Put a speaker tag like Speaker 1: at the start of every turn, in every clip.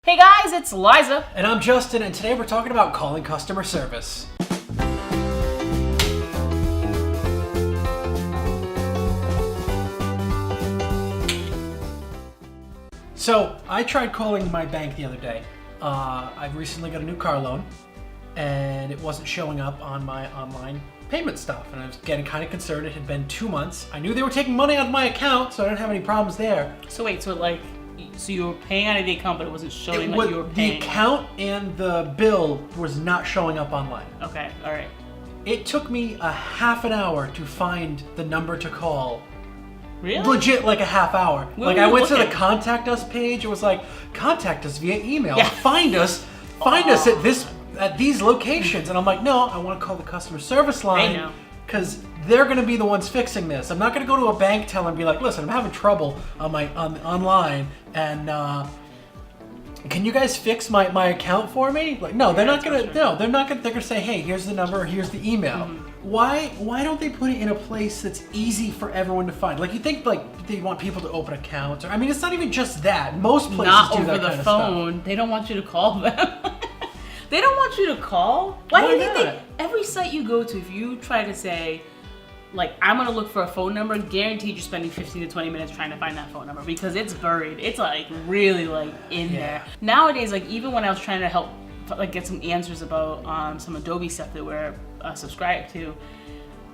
Speaker 1: Hey guys, it's Liza.
Speaker 2: And I'm Justin, and today we're talking about calling customer service. So, I tried calling my bank the other day. I recently got a new car loan, and it wasn't showing up on my online payment stuff, and I was getting kind of concerned. It had been 2 months. I knew they were taking money out of my account, so I didn't have any problems there.
Speaker 1: So you were paying out of the account, but it wasn't showing that you were paying.
Speaker 2: The account and the bill was not showing up online.
Speaker 1: Okay, all right.
Speaker 2: It took me a half an hour to find the number to call.
Speaker 1: Really?
Speaker 2: Legit, like a half hour.
Speaker 1: Where
Speaker 2: I
Speaker 1: were you
Speaker 2: went to the
Speaker 1: looking?
Speaker 2: contact us page. It was like, contact us via email.
Speaker 1: Yeah.
Speaker 2: Find us at these locations. And I'm like, no, I want to call the customer service line.
Speaker 1: I know.
Speaker 2: Because they're going to be the ones fixing this. I'm not going to go to a bank teller and be like, listen, I'm having trouble online, and can you guys fix my account for me? Like, no, they're not going to. No, they're not going. They're going to say, hey, here's the number, here's the email.
Speaker 1: Mm-hmm.
Speaker 2: Why don't they put it in a place that's easy for everyone to find? Like, you think like they want people to open accounts, or I mean, it's not even just that. Most places
Speaker 1: Not
Speaker 2: do
Speaker 1: over
Speaker 2: that
Speaker 1: the
Speaker 2: kind of
Speaker 1: phone.
Speaker 2: stuff.
Speaker 1: They don't want you to call them. They don't want you to call. Why do you think
Speaker 2: not?
Speaker 1: every site you go to, if you try to say, like, I'm gonna look for a phone number, guaranteed you're spending 15 to 20 minutes trying to find that phone number because it's buried. It's like really like in there. Nowadays, like even when I was trying to help like get some answers about some Adobe stuff that we're subscribed to,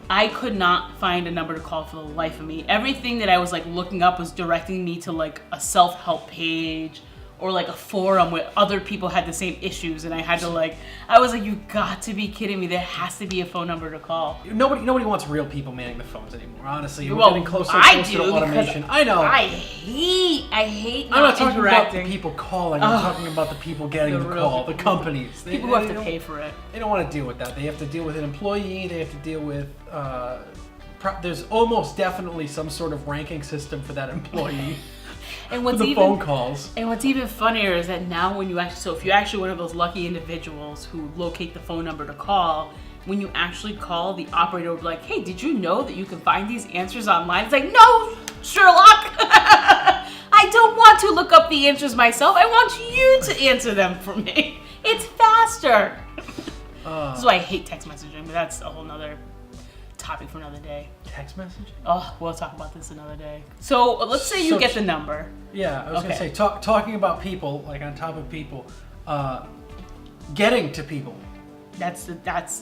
Speaker 1: I could not find a number to call for the life of me. Everything that I was like looking up was directing me to like a self-help page or like a forum where other people had the same issues, and I was like, you got to be kidding me. There has to be a phone number to call.
Speaker 2: Nobody wants real people manning the phones anymore. Honestly, we're
Speaker 1: Well,
Speaker 2: getting closer
Speaker 1: I
Speaker 2: and closer
Speaker 1: do,
Speaker 2: to automation. I know.
Speaker 1: I hate
Speaker 2: I'm not talking about the
Speaker 1: interacting.
Speaker 2: people calling. I'm talking about the people getting the
Speaker 1: real
Speaker 2: call, the
Speaker 1: people.
Speaker 2: companies.
Speaker 1: People who have to pay for it.
Speaker 2: They don't want to deal with that. They have to deal with an employee. They have to deal with. There's almost definitely some sort of ranking system for that employee.
Speaker 1: And
Speaker 2: for the phone calls.
Speaker 1: And what's even funnier is that now when you if you're actually one of those lucky individuals who locate the phone number to call, when you actually call, the operator will be like, hey, did you know that you can find these answers online? It's like, no, Sherlock! I don't want to look up the answers myself. I want you to answer them for me. It's faster. This is why I hate text messaging, but that's a whole nother topic for another day.
Speaker 2: Text message?
Speaker 1: Oh, we'll talk about this another day. So let's say you get the number.
Speaker 2: Yeah, I was gonna say talking about people, like on top of people, getting to people.
Speaker 1: That's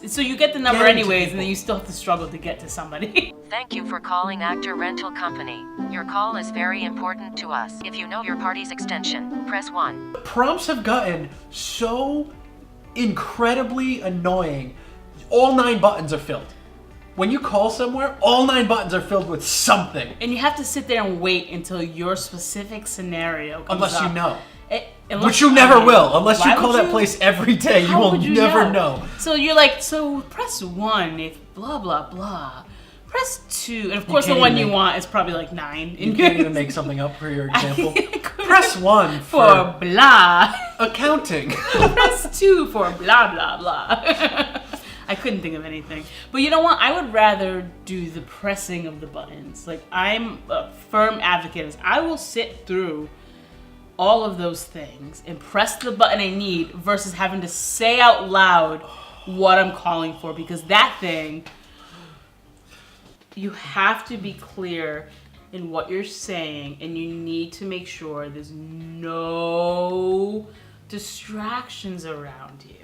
Speaker 1: so you get the number
Speaker 2: Getting to
Speaker 1: anyways,
Speaker 2: people.
Speaker 1: and then you still have to struggle to get to somebody.
Speaker 3: Thank you for calling Actor Rental Company. Your call is very important to us. If you know your party's extension, press 1.
Speaker 2: Prompts have gotten so incredibly annoying. All 9 buttons are filled. When you call somewhere, all 9 buttons are filled with something.
Speaker 1: And you have to sit there and wait until your specific scenario comes
Speaker 2: Unless
Speaker 1: up.
Speaker 2: you know.
Speaker 1: Which
Speaker 2: Which you never will. Unless you call that place every day, you will never know.
Speaker 1: So you're like, so press 1 if blah, blah, blah. Press 2. And of course the one you want is probably like 9.
Speaker 2: You can't even make something up for your example. Press 1
Speaker 1: for blah.
Speaker 2: accounting.
Speaker 1: Press 2 for blah, blah, blah. I couldn't think of anything. But you know what? I would rather do the pressing of the buttons. Like, I'm a firm advocate. I will sit through all of those things and press the button I need versus having to say out loud what I'm calling for. Because that thing, you have to be clear in what you're saying, and you need to make sure there's no distractions around you.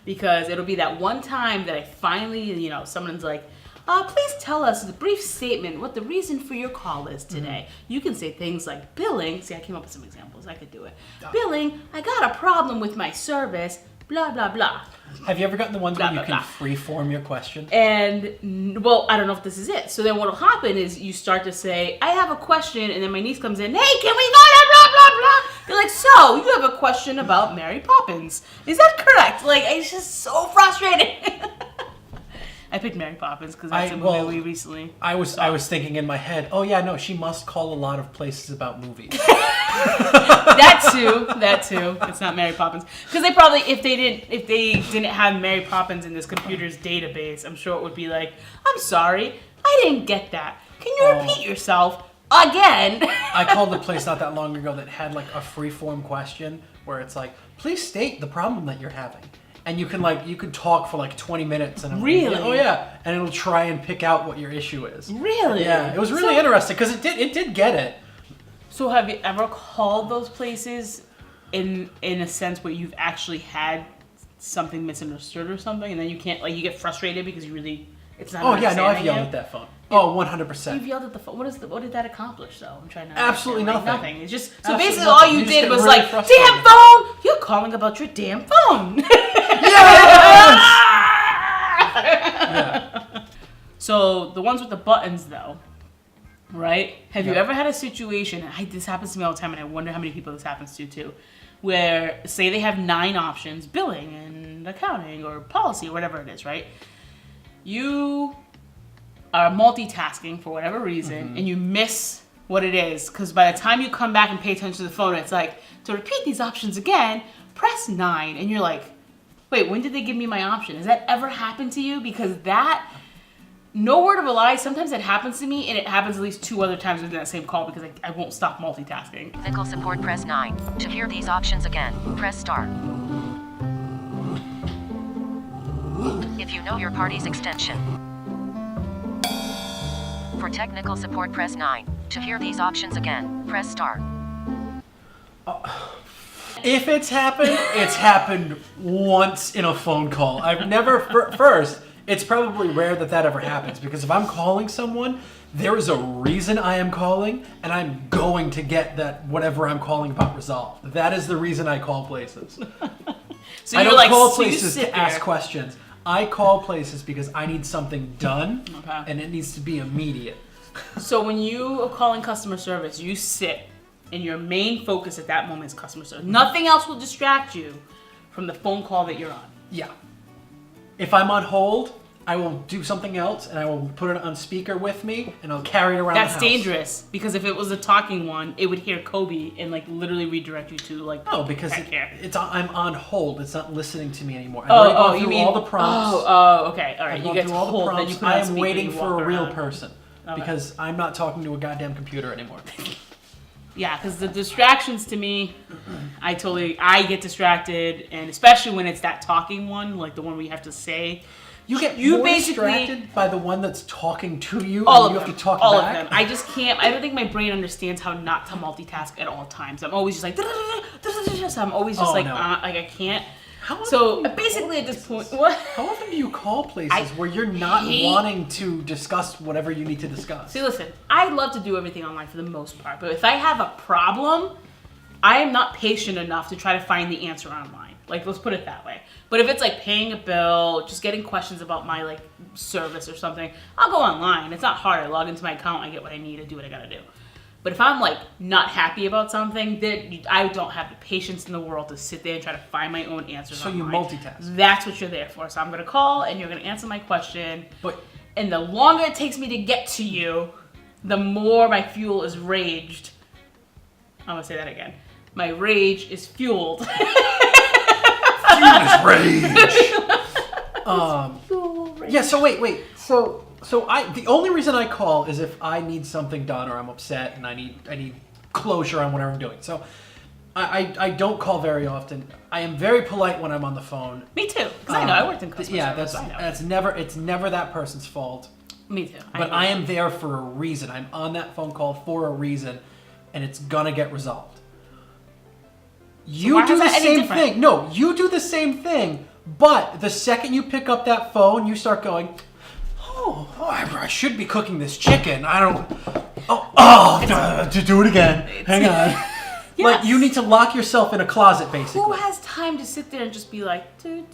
Speaker 1: Because it'll be that one time that I finally, someone's like, please tell us a brief statement what the reason for your call is today. You can say things like billing. See, I came up with some examples. I could do it. Billing, I got a problem with my service, blah, blah, blah.
Speaker 2: Have you ever gotten the ones
Speaker 1: Blah,
Speaker 2: where you
Speaker 1: blah,
Speaker 2: can
Speaker 1: blah.
Speaker 2: freeform your question?
Speaker 1: And, well, I don't know if this is it. So then what'll happen is you start to say, I have a question, and then my niece comes in, hey, can we go to blah, blah, blah? You're like, so, you have a question about Mary Poppins. Is that correct? Like, it's just so frustrating. I picked Mary Poppins because that's a movie we recently
Speaker 2: I was thinking in my head, oh yeah, no, she must call a lot of places about movies.
Speaker 1: That too. It's not Mary Poppins because they probably if they didn't have Mary Poppins in this computer's database, I'm sure it would be like, I'm sorry, I didn't get that. Can you repeat yourself? again.
Speaker 2: I called a place not that long ago that had like a free form question where it's like, please state the problem that you're having. And you can talk for like 20 minutes. And
Speaker 1: really?
Speaker 2: Oh yeah. And it'll try and pick out what your issue is.
Speaker 1: Really?
Speaker 2: Yeah. It was really interesting because it did get it.
Speaker 1: So have you ever called those places in a sense where you've actually had something misunderstood or something, and then you can't, like, you get frustrated because it's not.
Speaker 2: Oh yeah, no, I've yelled
Speaker 1: you?
Speaker 2: at that phone. Oh, 100%.
Speaker 1: You've yelled at the phone. What did that accomplish though? I'm trying to.
Speaker 2: Absolutely
Speaker 1: nothing.
Speaker 2: nothing.
Speaker 1: Nothing. It's just so
Speaker 2: Absolutely
Speaker 1: basically
Speaker 2: nothing.
Speaker 1: all you
Speaker 2: You just
Speaker 1: did
Speaker 2: get
Speaker 1: was
Speaker 2: really
Speaker 1: like,
Speaker 2: frustrated.
Speaker 1: damn phone, you're calling about your damn phone.
Speaker 2: Yeah.
Speaker 1: So the ones with the buttons though, right? Have you ever had a situation? This happens to me all the time, and I wonder how many people this happens to too. Where say they have 9 options, billing and accounting or policy or whatever it is, right? You are multitasking for whatever reason, and you miss what it is, because by the time you come back and pay attention to the phone, it's like, to repeat these options again, press 9, and you're like, wait, when did they give me my option? Has that ever happened to you? Because that, no word of a lie, sometimes that happens to me, and it happens at least 2 other times within that same call because I won't stop multitasking.
Speaker 3: Technical support, press 9. To hear these options again, press star. If you know your party's extension. For technical support, press 9. To hear these options again, press star.
Speaker 2: If it's happened once in a phone call. I've never, first, it's probably rare that ever happens, because if I'm calling someone, there is a reason I am calling, and I'm going to get that whatever I'm calling about resolved. That is the reason I call places.
Speaker 1: So
Speaker 2: I
Speaker 1: you're
Speaker 2: don't
Speaker 1: like,
Speaker 2: call
Speaker 1: so you
Speaker 2: places
Speaker 1: sit
Speaker 2: to ask
Speaker 1: there.
Speaker 2: questions. I call places because I need something done,
Speaker 1: Okay.
Speaker 2: and it needs to be immediate.
Speaker 1: So when you are calling customer service, you sit, and your main focus at that moment is customer service. Nothing else will distract you from the phone call that you're on.
Speaker 2: Yeah. If I'm on hold, I will do something else, and I will put it on speaker with me, and I'll carry it around
Speaker 1: That's
Speaker 2: the house.
Speaker 1: dangerous, because if it was a talking one, it would hear Kobe and like literally redirect you to like.
Speaker 2: No, because
Speaker 1: pet care.
Speaker 2: I'm on hold. It's not listening to me anymore. I've already gone
Speaker 1: you
Speaker 2: through
Speaker 1: mean
Speaker 2: all the prompts.
Speaker 1: Okay, all right.
Speaker 2: I've
Speaker 1: You
Speaker 2: gone
Speaker 1: get
Speaker 2: through
Speaker 1: to
Speaker 2: all the
Speaker 1: hold, then you
Speaker 2: prompts.
Speaker 1: put it on
Speaker 2: I am
Speaker 1: speaker,
Speaker 2: waiting
Speaker 1: you
Speaker 2: for
Speaker 1: walk
Speaker 2: a real
Speaker 1: around.
Speaker 2: person
Speaker 1: Okay.
Speaker 2: because I'm not talking to a goddamn computer anymore.
Speaker 1: Yeah, because the distractions to me, I get distracted, and especially when it's that talking one, like the one where you have to say.
Speaker 2: You get
Speaker 1: You
Speaker 2: more
Speaker 1: basically-
Speaker 2: distracted by the one that's talking to you,
Speaker 1: All
Speaker 2: and
Speaker 1: of
Speaker 2: you
Speaker 1: them.
Speaker 2: have to talk
Speaker 1: all
Speaker 2: back.
Speaker 1: of them. I just can't. I don't think my brain understands how not to multitask at all times. I'm always just like, so I'm always just
Speaker 2: Oh,
Speaker 1: like,
Speaker 2: no.
Speaker 1: like I can't.
Speaker 2: How often
Speaker 1: So
Speaker 2: do you
Speaker 1: basically,
Speaker 2: call
Speaker 1: at this
Speaker 2: places?
Speaker 1: point, what?
Speaker 2: How often do you call places
Speaker 1: I
Speaker 2: where you're not
Speaker 1: hate-
Speaker 2: wanting to discuss whatever you need to discuss?
Speaker 1: See, listen, I love to do everything online for the most part, but if I have a problem, I am not patient enough to try to find the answer online. Like, let's put it that way. But if it's like paying a bill, just getting questions about my like service or something, I'll go online. It's not hard. I log into my account, I get what I need, I do what I gotta do. But if I'm like not happy about something, then I don't have the patience in the world to sit there and try to find my own answers.
Speaker 2: So you
Speaker 1: online.
Speaker 2: multitask.
Speaker 1: That's what you're there for. So I'm gonna call and you're gonna answer my question.
Speaker 2: But
Speaker 1: And the longer it takes me to get to you, the more my fuel is raged. I'm gonna say that again. My rage is fueled.
Speaker 2: rage. Yeah. So wait. So the only reason I call is if I need something done or I'm upset and I need closure on whatever I'm doing. So I don't call very often. I am very polite when I'm on the phone.
Speaker 1: Me too, because I know I worked in customer
Speaker 2: Yeah,
Speaker 1: service. I know.
Speaker 2: it's never that person's fault.
Speaker 1: Me too.
Speaker 2: But
Speaker 1: know.
Speaker 2: I am there for a reason. I'm on that phone call for a reason, and it's gonna get resolved. You
Speaker 1: why
Speaker 2: do
Speaker 1: is
Speaker 2: the
Speaker 1: that any
Speaker 2: same
Speaker 1: different?
Speaker 2: thing. No, you do the same thing. But the second you pick up that phone, you start going, I should be cooking this chicken. I don't. To do it again. Hang on.
Speaker 1: Yes.
Speaker 2: Like you need to lock yourself in a closet, basically.
Speaker 1: Who has time to sit there and just be like, do.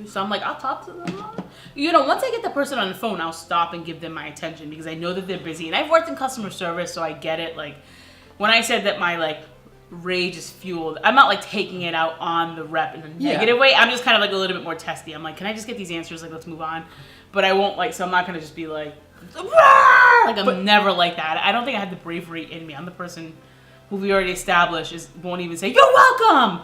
Speaker 1: So I'm like, I'll talk to them. You know, once I get the person on the phone, I'll stop and give them my attention because I know that they're busy. And I've worked in customer service, so I get it. Like, when I said that my, like, rage is fueled, I'm not, like, taking it out on the rep in a negative way. I'm just kind of, like, a little bit more testy. I'm like, can I just get these answers? Like, let's move on. But I won't, like, so I'm not going to just be like, like, I'm never like that. I don't think I have the bravery in me. I'm the person who we already established won't even say, you're welcome!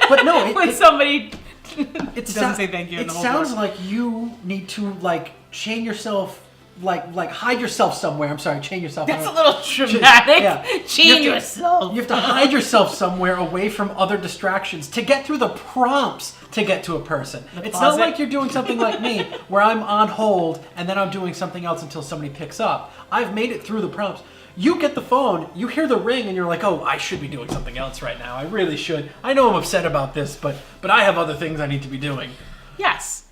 Speaker 2: But no,
Speaker 1: when somebody
Speaker 2: it
Speaker 1: doesn't say thank you.
Speaker 2: It sounds like you need to like chain yourself hide yourself somewhere. I'm sorry, chain yourself.
Speaker 1: That's a little dramatic. Chain yourself.
Speaker 2: You have to hide yourself somewhere away from other distractions to get through the prompts to get to a person. It's not like you're doing something like me where I'm on hold and then I'm doing something else until somebody picks up. I've made it through the prompts. You get the phone, you hear the ring, and you're like, oh, I should be doing something else right now. I really should. I know I'm upset about this, but I have other things I need to be doing.
Speaker 1: Yes.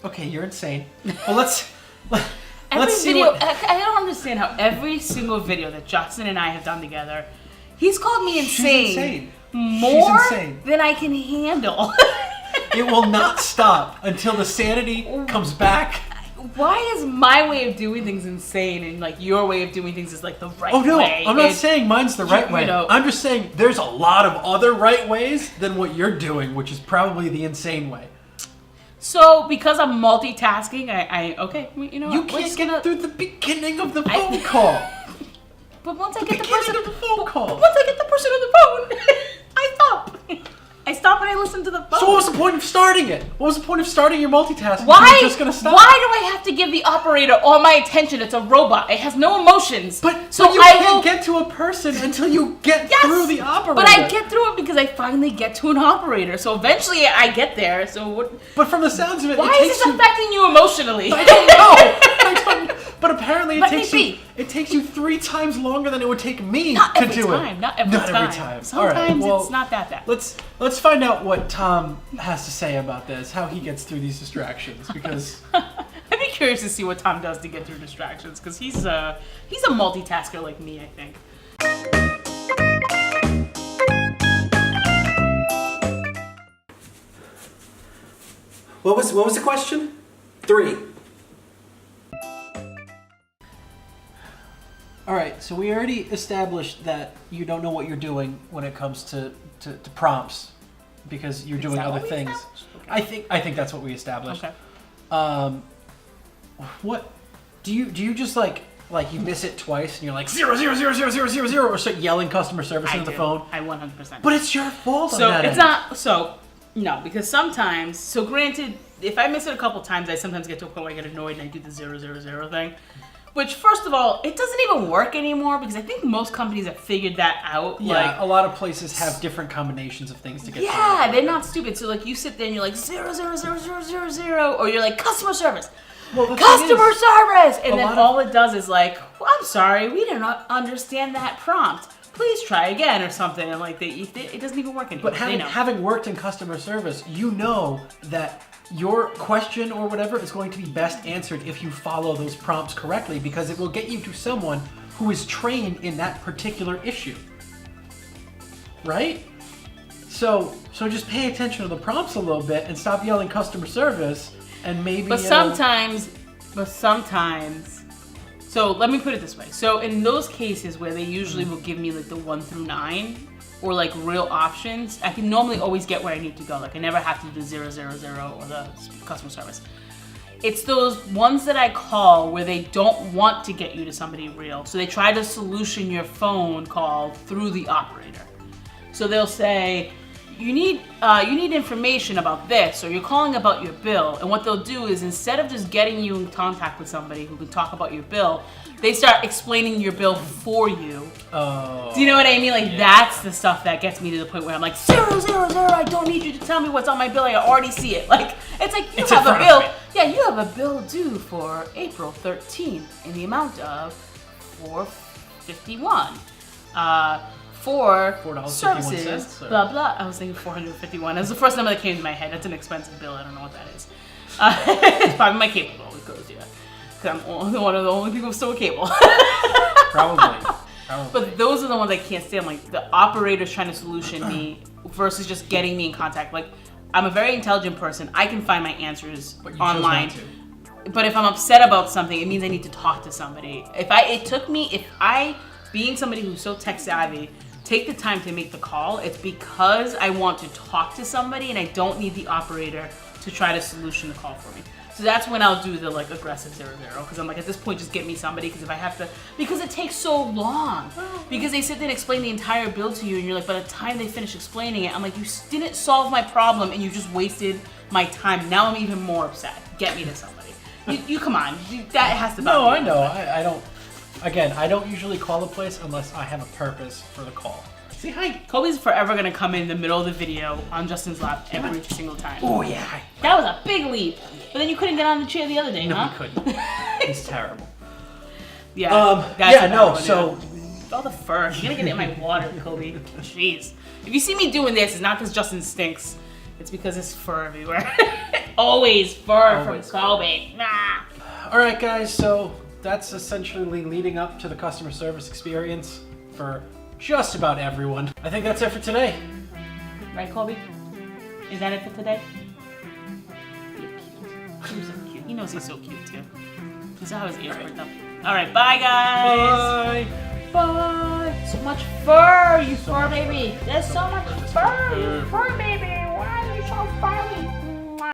Speaker 2: Okay, you're insane. Well, let's see
Speaker 1: video,
Speaker 2: what...
Speaker 1: I don't understand how every single video that Justin and I have done together, he's called me insane.
Speaker 2: She's insane.
Speaker 1: More
Speaker 2: She's insane.
Speaker 1: than I can handle.
Speaker 2: It will not stop until the sanity comes back.
Speaker 1: Why is my way of doing things insane and like your way of doing things is like the right way?
Speaker 2: Oh no, I'm not saying mine's the right way. I'm just saying there's a lot of other right ways than what you're doing, which is probably the insane way.
Speaker 1: So because I'm multitasking, okay, you know what?
Speaker 2: You can't get through the beginning of the phone call.
Speaker 1: But once I get the person
Speaker 2: of the phone call.
Speaker 1: Once I get the person on the phone, I stop. I stop and I listen to the phone.
Speaker 2: So what was the point of starting it? What was the point of starting your multitasking?
Speaker 1: Why?
Speaker 2: You're just gonna stop.
Speaker 1: Why do I have to give the operator all my attention? It's a robot. It has no emotions.
Speaker 2: But you can't get to a person until you get through the operator.
Speaker 1: But I get through it because I finally get to an operator. So eventually I get there. So what?
Speaker 2: But from the sounds of it,
Speaker 1: why is this affecting you emotionally?
Speaker 2: I don't know. But apparently it takes you 3 times longer than it would take me to do it.
Speaker 1: Not every time. Sometimes
Speaker 2: all right, well,
Speaker 1: it's not that bad.
Speaker 2: Let's find out what Tom has to say about this, how he gets through these distractions, because
Speaker 1: I'd be curious to see what Tom does to get through distractions, because he's a multitasker like me, I think.
Speaker 2: What was the question? 3. All right, so we already established that you don't know what you're doing when it comes to prompts because you're doing other things. Okay. I think that's what we established.
Speaker 1: Okay.
Speaker 2: What do you just like you miss it twice and you're like 0000000 or start yelling customer service into the phone?
Speaker 1: I 100%.
Speaker 2: But it's your fault.
Speaker 1: So it's not. So no, because sometimes. So granted, if I miss it a couple times, I sometimes get to a point where I get annoyed and I do the 000 thing. Which, first of all, it doesn't even work anymore because I think most companies have figured that out.
Speaker 2: Yeah, a lot of places have different combinations of things to get.
Speaker 1: Yeah, they're not stupid. So like you sit there and you're like 00000, or you're like customer service.
Speaker 2: Well,
Speaker 1: customer service, and then all it does is like, well, I'm sorry, we did not understand that prompt. Please try again or something. And like it doesn't even work anymore.
Speaker 2: But having worked in customer service, you know that your question or whatever is going to be best answered if you follow those prompts correctly because it will get you to someone who is trained in that particular issue. Right? So just pay attention to the prompts a little bit and stop yelling customer service and maybe
Speaker 1: But sometimes so let me put it this way. So in those cases where they usually will give me like the 1 through 9 or like real options, I can normally always get where I need to go. Like I never have to do the 000 or the customer service. It's those ones that I call where they don't want to get you to somebody real. So they try to solution your phone call through the operator. So they'll say, you need information about this, or you're calling about your bill. And what they'll do is instead of just getting you in contact with somebody who can talk about your bill, they start explaining your bill for you.
Speaker 2: Oh.
Speaker 1: Do you know what I mean? Like that's the stuff that gets me to the point where I'm like 000. I don't need you to tell me what's on my bill. I already see it. Like it's like you have a bill. Yeah, you have a bill due for April 13th in the amount of $451. For services, blah blah. I was thinking 451. That's the first number that came to my head. That's an expensive bill. I don't know what that is. It's probably my cable bill. It goes, yeah. Because I'm one of the only people with still a cable.
Speaker 2: Probably.
Speaker 1: But those are the ones I can't stand. Like the operator's trying to solution me versus just getting me in contact. Like I'm a very intelligent person. I can find my answers online. But if I'm upset about something, it means I need to talk to somebody. If I, being somebody who's so tech savvy, take the time to make the call, it's because I want to talk to somebody and I don't need the operator to try to solution the call for me. So that's when I'll do the like aggressive 000 because I'm like at this point just get me somebody because it takes so long because they sit there and explain the entire bill to you and you're like by the time they finish explaining it I'm like you didn't solve my problem and you just wasted my time. Now I'm even more upset. Get me to somebody. You come on. That has to.
Speaker 2: No, I know. I don't. Again, I don't usually call a place unless I have a purpose for the call. See, hi.
Speaker 1: Kobe's forever gonna come in the middle of the video on Justin's lap every single time.
Speaker 2: Oh yeah.
Speaker 1: That was a big leap. But then you couldn't get on the chair the other day,
Speaker 2: No,
Speaker 1: huh?
Speaker 2: I couldn't. It's terrible.
Speaker 1: Yeah.
Speaker 2: Yeah. No. So.
Speaker 1: All the fur. You're gonna get it in my water, Kobe. Jeez. If you see me doing this, it's not because Justin stinks. It's because there's fur everywhere. Always fur from Kobe. Nah.
Speaker 2: All right, guys. So that's essentially leading up to the customer service experience for just about everyone. I think that's it for today.
Speaker 1: Right, Kobe? Is that it for today? He's so cute. He knows he's so cute too. He's how his ears perked up. All right, bye guys.
Speaker 2: Bye.
Speaker 1: Bye. So much fur, you fur baby. There's so much fur, you fur baby. Why are you so furry?